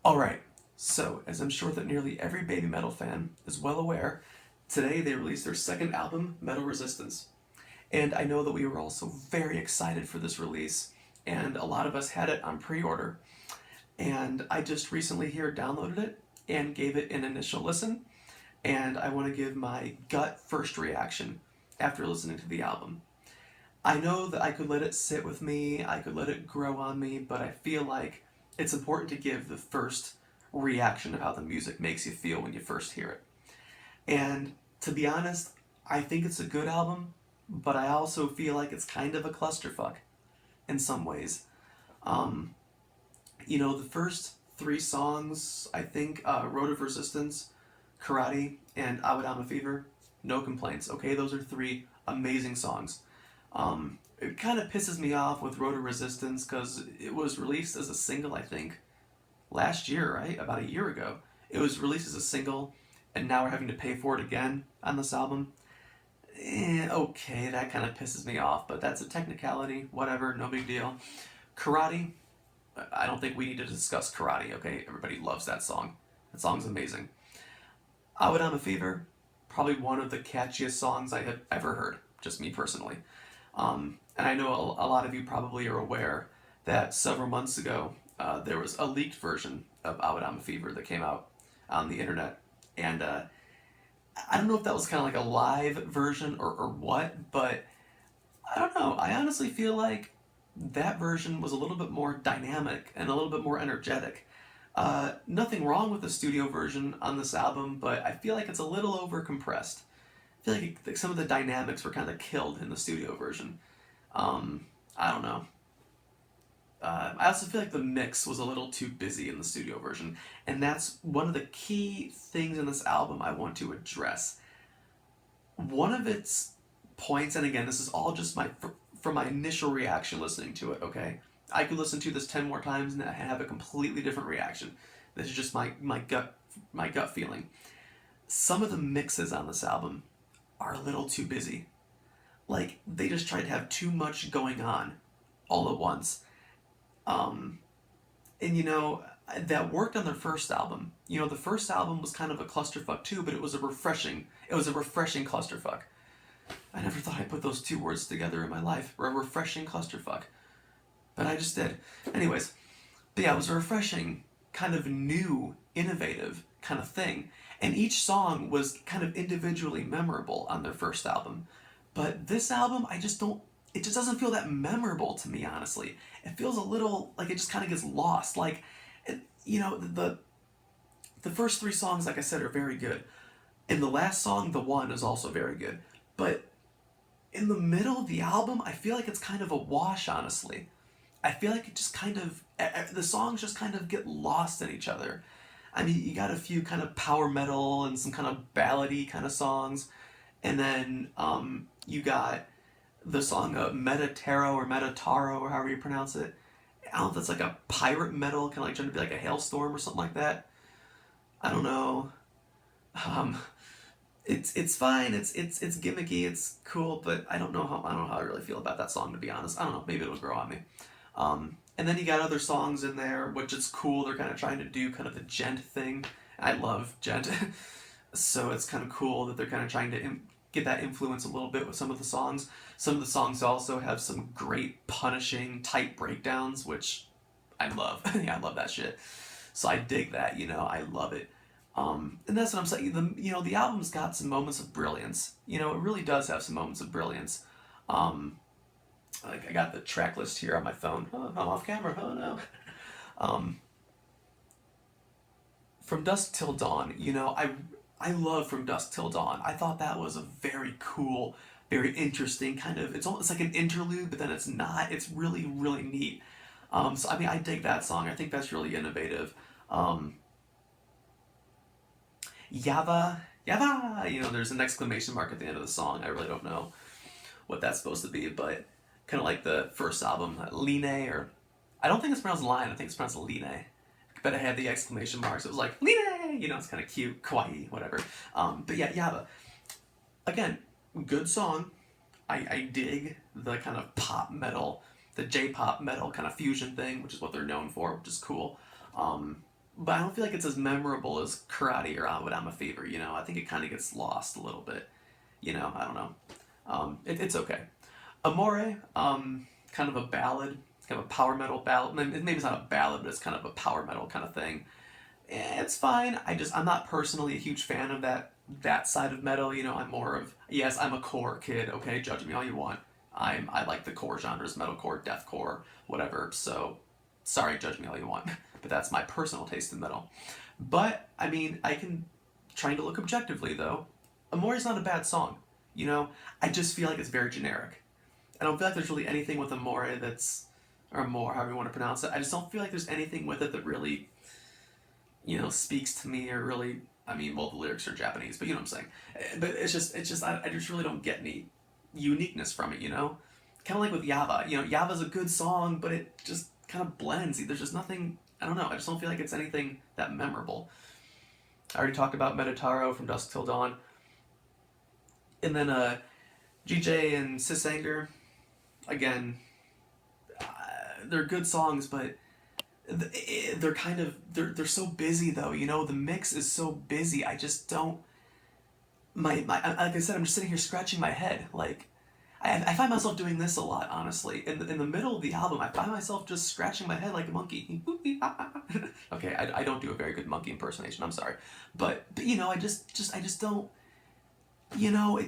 Alright, so as I'm sure that nearly every baby metal fan is well aware, today they released their second album, Metal Resistance. And I know that we were also very excited for this release, and a lot of us had it on pre order. And I just recently here downloaded it and gave it an initial listen, and I want to give my gut first reaction after listening to the album. I know that I could let it sit with me, I could let it grow on me, but I feel like it's important to give the first reaction of how the music makes you feel when you first hear it. And to be honest, I think it's a good album, but I also feel like it's kind of a clusterfuck in some ways. Um, the first three songs, I think, Road of Resistance, Karate, and Awadama Fever, no complaints. Okay, those are three amazing songs. It kind of pisses me off with Road of Resistance because it was released as a single, I think, last year, right? About a year ago. It was released as a single, and now we're having to pay for it again on this album. Okay, that kind of pisses me off, but that's a technicality. Whatever, no big deal. Karate, I don't think we need to discuss Karate, okay? Everybody loves that song. That song's amazing. Awadama Fever, probably one of the catchiest songs I have ever heard, just me personally. And I know a lot of you probably are aware that several months ago there was a leaked version of Awadama Fever that came out on the internet. And I don't know if that was kind of like a live version or what, but I don't know. I honestly feel like that version was a little bit more dynamic and a little bit more energetic. Nothing wrong with the studio version on this album, but I feel like it's a little over compressed. I feel like some of the dynamics were kind of killed in the studio version. I don't know. I also feel like the mix was a little too busy in the studio version, and that's one of the key things in this album I want to address. One of its points, and again, this is all just from my initial reaction listening to it. Okay, I could listen to this 10 more times and I have a completely different reaction. This is just my gut feeling. Some of the mixes on this album are a little too busy. Like they just tried to have too much going on all at once. Um, and that worked on their first album. The first album was kind of a clusterfuck too, but it was a refreshing clusterfuck. I never thought I'd put those two words together in my life. A refreshing clusterfuck. But I just did. Anyways, but yeah, it was a refreshing, kind of new, innovative kind of thing. And each song was kind of individually memorable on their first album. But this album, it just doesn't feel that memorable to me, honestly. It feels a little like it just kind of gets lost. Like, it, you know, the first three songs, like I said, are very good. And the last song, The One, is also very good. But in the middle of the album, I feel like it's kind of a wash, honestly. I feel like it just kind of, the songs just kind of get lost in each other. I mean, you got a few kind of power metal and some kind of ballady kind of songs. And then you got the song Metataro or Metataro or however you pronounce it. I don't know if that's like a pirate metal, kind of like trying to be like a hailstorm or something like that. I don't know. Um, it's fine. It's gimmicky. It's cool, but I don't know how I really feel about that song, to be honest. I don't know. Maybe it'll grow on me. And then you got other songs in there, which is cool. They're kind of trying to do kind of the gent thing. I love gent, so it's kind of cool that they're kind of trying to get that influence a little bit with some of the songs. Some of the songs also have some great punishing tight breakdowns, which I love. Yeah, I love that shit. So I dig that. I love it. And that's what I'm saying. The album's got some moments of brilliance. It really does have some moments of brilliance. I got the track list here on my phone. Oh, I'm off camera. Oh no. Um, From Dusk Till Dawn. I love From Dusk Till Dawn. I thought that was a very cool, very interesting kind of. It's almost like an interlude, but then it's not. It's really really neat. So I mean, I dig that song. I think that's really innovative. Um, Yava, Yava. There's an exclamation mark at the end of the song. I really don't know what that's supposed to be, but kind of like the first album, Line, or I don't think it's pronounced line. I think it's pronounced Line. But it had the exclamation marks. It was like Line. It's kind of cute, kawaii, whatever. But yeah, Yava. Again, good song. I dig the kind of pop metal, the J-pop metal kind of fusion thing, which is what they're known for, which is cool. Um, but I don't feel like it's as memorable as Karate or What I'm a Fever. You know, I think it kind of gets lost a little bit. You know, I don't know. It's okay. Amore, kind of a ballad, kind of a power metal ballad. Maybe it's not a ballad, but it's kind of a power metal kind of thing. It's fine. I'm not personally a huge fan of that side of metal. You know, I'm more of, yes, I'm a core kid. Okay, judge me all you want. I like the core genres, metalcore, deathcore, whatever. So, sorry, judge me all you want. But that's my personal taste in metal. But I mean, trying to look objectively though. Amore's not a bad song. You know, I just feel like it's very generic. I don't feel like there's really anything with Amore that's, or Amore, however you want to pronounce it. I just don't feel like there's anything with it that really, you know, speaks to me or really. I mean, well, the lyrics are Japanese, but you know what I'm saying. But I just really don't get any uniqueness from it. You know, kind of like with Yava. You know, Yava's a good song, but it just kind of blends. There's just nothing. I don't know. I just don't feel like it's anything that memorable. I already talked about Meditaro from Dusk Till Dawn, and then GJ and Sis Anger. Again, they're good songs, but they're kind of they're so busy though. You know, the mix is so busy. I just don't. My like I said, I'm just sitting here scratching my head. Like, I find myself doing this a lot, honestly. In the middle of the album, I find myself just scratching my head like a monkey. Okay, I don't do a very good monkey impersonation. I'm sorry, but you know, I just don't. You know,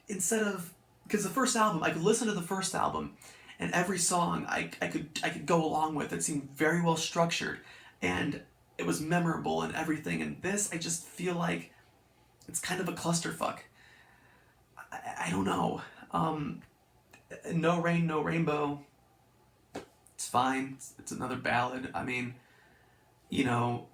instead of, because the first album, I could listen to the first album, and every song I could go along with. It seemed very well structured, and it was memorable and everything. And this, I just feel like it's kind of a clusterfuck. I don't know. No Rain, No Rainbow. It's fine. It's another ballad. I mean, you know,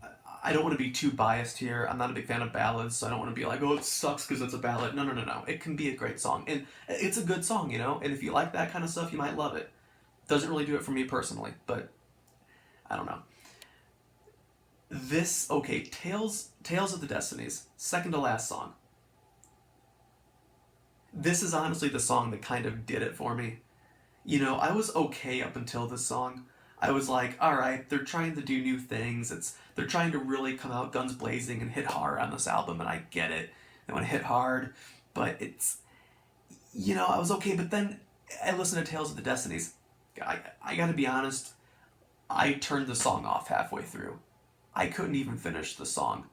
I don't want to be too biased here. I'm not a big fan of ballads, so I don't want to be like, oh, it sucks because it's a ballad. No, no, no, no. It can be a great song. And it's a good song, you know? And if you like that kind of stuff, you might love it. Doesn't really do it for me personally, but I don't know. Okay, Tales of the Destinies, second to last song. This is honestly the song that kind of did it for me. You know, I was okay up until this song. I was like, all right, they're trying to do new things. They're trying to really come out guns blazing and hit hard on this album, and I get it. They want to hit hard, but you know, I was okay. But then I listened to Tales of the Destinies. I got to be honest. I turned the song off halfway through. I couldn't even finish the song.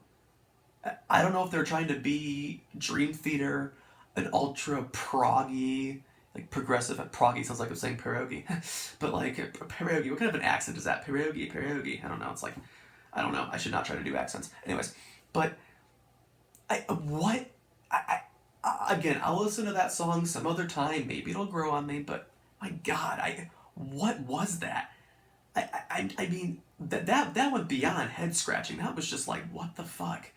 I don't know if they're trying to be Dream Theater, an ultra proggy, like progressive. Proggy sounds like I'm saying pierogi, but like pierogi. What kind of an accent is that? Pierogi. I don't know. It's like, I don't know. I should not try to do accents. Anyways, but what again? I'll listen to that song some other time. Maybe it'll grow on me. But my God, what was that? I mean that went beyond head scratching. That was just like, what the fuck?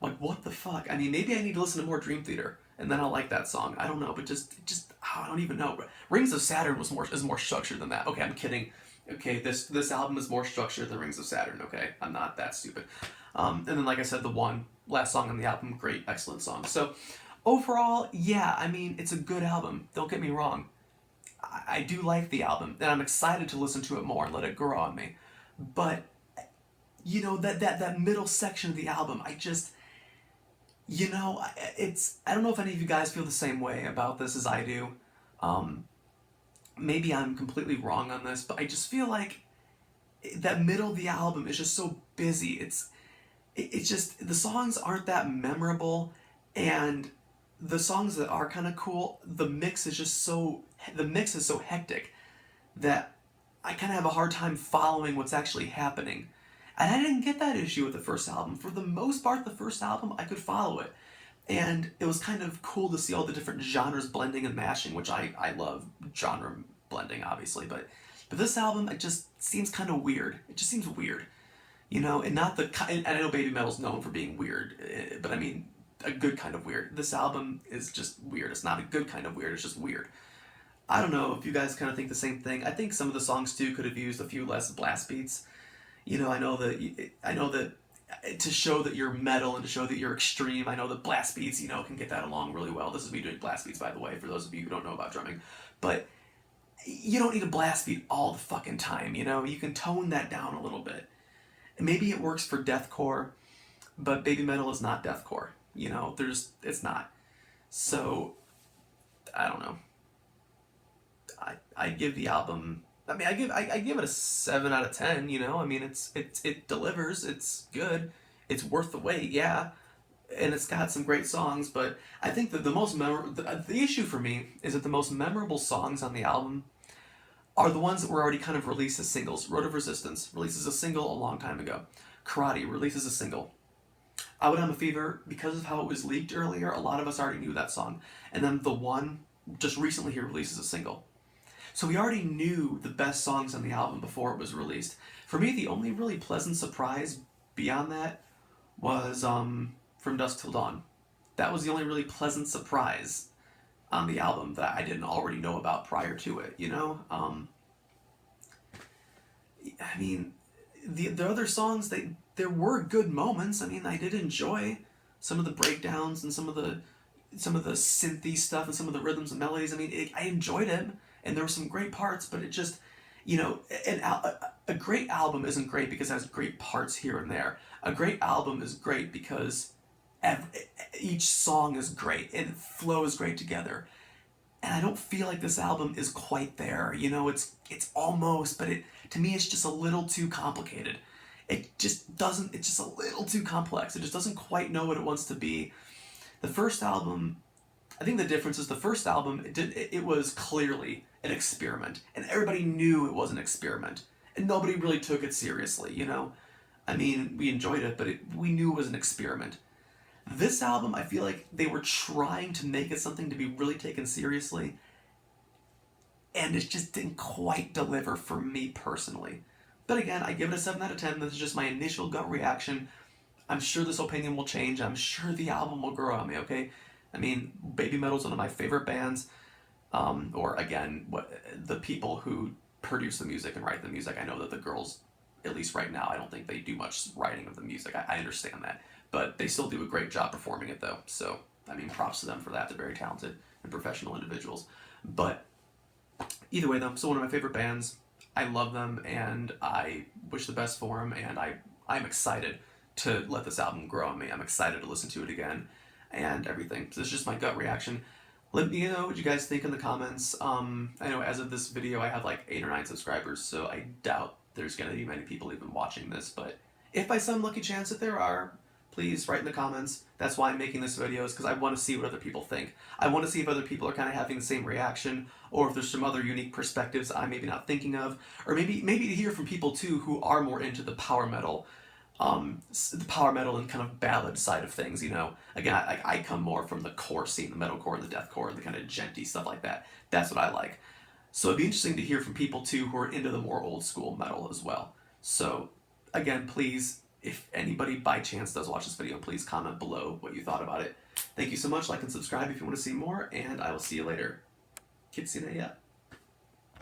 Like, what the fuck? I mean, maybe I need to listen to more Dream Theater, and then I'll like that song. I don't know, but I don't even know. Rings of Saturn is more structured than that. Okay, I'm kidding. Okay, this album is more structured than Rings of Saturn. Okay, I'm not that stupid. And then, like I said, the one last song on the album, great, excellent song. So, overall, yeah, I mean, it's a good album. Don't get me wrong. I do like the album, and I'm excited to listen to it more and let it grow on me. But you know, that middle section of the album, you know, I don't know if any of you guys feel the same way about this as I do. Um, Maybe I'm completely wrong on this, but I just feel like that middle of the album is just so busy. It's just, the songs aren't that memorable, and the songs that are kind of cool, the mix is so hectic that I kind of have a hard time following what's actually happening. And I didn't get that issue with the first album. For the most part, the first album, I could follow it. And it was kind of cool to see all the different genres blending and mashing, which I love genre blending, obviously. But this album, it just seems kind of weird. It just seems weird. You know, and not the, and I know Baby Metal's known for being weird, but I mean, a good kind of weird. This album is just weird. It's not a good kind of weird, it's just weird. I don't know if you guys kind of think the same thing. I think some of the songs too could have used a few less blast beats. You know, I know that to show that you're metal and to show that you're extreme, I know that blast beats, you know, can get that along really well. This is me doing blast beats, by the way, for those of you who don't know about drumming. But you don't need a blast beat all the fucking time, you know? You can tone that down a little bit. maybe it works for deathcore, but baby metal is not deathcore. You know, it's not. So I don't know. I give the album. I mean, I give it a 7 out of 10. You know, I mean, it delivers. It's good. It's worth the wait. Yeah, and it's got some great songs. But I think that the issue for me is that the most memorable songs on the album are the ones that were already kind of released as singles. Road of Resistance releases a single a long time ago. Karate releases a single. I Would Have a Fever, because of how it was leaked earlier, a lot of us already knew that song. And then The One, just recently, he releases a single. So we already knew the best songs on the album before it was released. For me, the only really pleasant surprise beyond that was From Dusk Till Dawn. That was the only really pleasant surprise on the album that I didn't already know about prior to it, you know? I mean, the other songs, there were good moments. I mean, I did enjoy some of the breakdowns and some of the synthy stuff and some of the rhythms and melodies. I mean, I enjoyed it, and there were some great parts, but it just, you know, a great album isn't great because it has great parts here and there. A great album is great because each song is great and it flows great together. And I don't feel like this album is quite there. You know, it's almost, but to me it's just a little too complicated. It just doesn't. It's just a little too complex. It just doesn't quite know what it wants to be. The first album, I think the difference is the first album, it was clearly an experiment, and everybody knew it was an experiment, and nobody really took it seriously. You know, I mean, we enjoyed it, but we knew it was an experiment. This album, I feel like they were trying to make it something to be really taken seriously, and it just didn't quite deliver for me personally. But again, I give it a 7 out of 10. This is just my initial gut reaction. I'm sure this opinion will change. I'm sure the album will grow on me, okay? I mean, Baby Metal is one of my favorite bands. Or again, the people who produce the music and write the music. I know that the girls, at least right now, I don't think they do much writing of the music. I understand that. But they still do a great job performing it, though. So, I mean, props to them for that. They're very talented and professional individuals. But either way, though, still one of my favorite bands. I love them, and I wish the best for them, and I'm excited to let this album grow on me. I'm excited to listen to it again and everything. So this is just my gut reaction. Let me know what you guys think in the comments. I know as of this video, I have like 8 or 9 subscribers, so I doubt there's going to be many people even watching this, but if by some lucky chance that there are, please write in the comments. That's why I'm making this video, is because I want to see what other people think. I want to see if other people are kind of having the same reaction, or if there's some other unique perspectives I'm maybe not thinking of, or maybe to hear from people too who are more into the power metal and kind of ballad side of things, you know. Again, I come more from the core scene, the metalcore and the deathcore and the kind of genty stuff like that. That's what I like. So it'd be interesting to hear from people too who are into the more old school metal as well. So again, please, if anybody by chance does watch this video, please comment below what you thought about it. Thank you so much. Like and subscribe if you want to see more, and I will see you later. Kitsune ya.